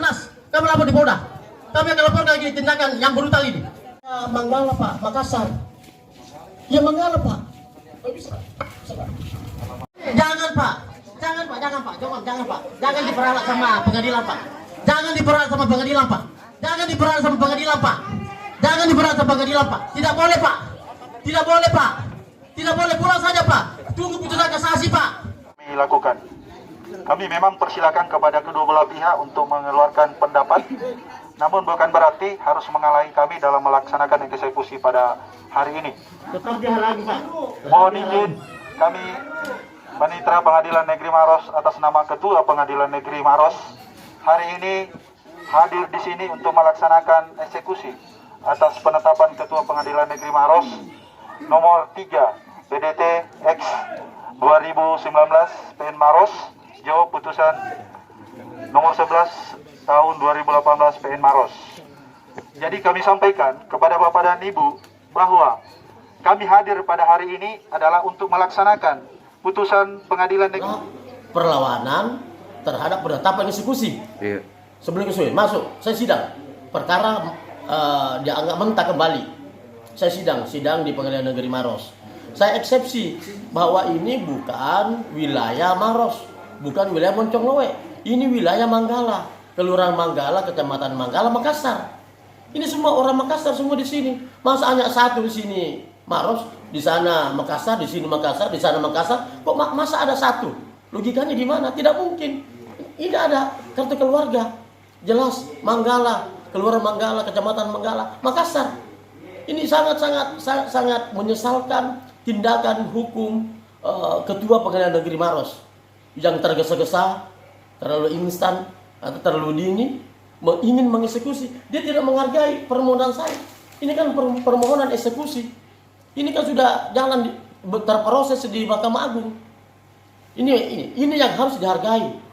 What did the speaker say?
Anas, kami lapor di Polda. Kami akan laporkan lagi tindakan yang brutal ini. Manggala Pak, Makassar. Ya Manggala Pak. Jangan Pak, jangan Pak, jangan Pak, jangan Pak. Jangan diperalat sama pengadilan Pak. Jangan diperalat sama pengadilan Pak. Jangan diperalat sama pengadilan Pak. Jangan diperalat sama pengadilan Pak. Tidak boleh Pak. Tidak boleh Pak. Tidak boleh, pulang saja Pak. Tunggu putusan kasasi Pak. Lakukan. Kami memang persilakan kepada kedua belah pihak untuk mengeluarkan pendapat, namun bukan berarti harus menghalangi kami dalam melaksanakan eksekusi pada hari ini. Tetap dihalangi Pak. Mohon izin kami Panitera Pengadilan Negeri Maros atas nama Ketua Pengadilan Negeri Maros hari ini hadir di sini untuk melaksanakan eksekusi atas penetapan Ketua Pengadilan Negeri Maros nomor 3 PDT X 2019 PN Maros jauh putusan nomor 11 tahun 2018 PN Maros. Jadi kami sampaikan kepada Bapak dan Ibu bahwa kami hadir pada hari ini adalah untuk melaksanakan putusan pengadilan negeri. Perlawanan terhadap penetapan eksekusi. Iya. Sebelum eksekusi masuk, saya sidang. Perkara dianggap mentah kembali. Saya sidang di Pengadilan Negeri Maros. Saya eksepsi bahwa ini bukan wilayah Maros, bukan wilayah Moncongloe. Ini wilayah Manggala, Kelurahan Manggala, Kecamatan Manggala, Makassar. Ini semua orang Makassar semua di sini. Masa hanya satu di sini Maros, di sana Makassar, di sini Makassar, di sana Makassar. Kok masa ada satu? Logikanya di mana? Tidak mungkin. Ini ada kartu keluarga. Jelas Manggala, Kelurahan Manggala, Kecamatan Manggala, Makassar. Ini sangat menyesalkan tindakan hukum Ketua Pengadilan Negeri Maros yang tergesa-gesa, terlalu instan atau terlalu dini ingin mengeksekusi. Dia tidak menghargai permohonan saya. Ini kan permohonan eksekusi. Ini kan sudah jalan terproses di Mahkamah Agung. Ini yang harus dihargai.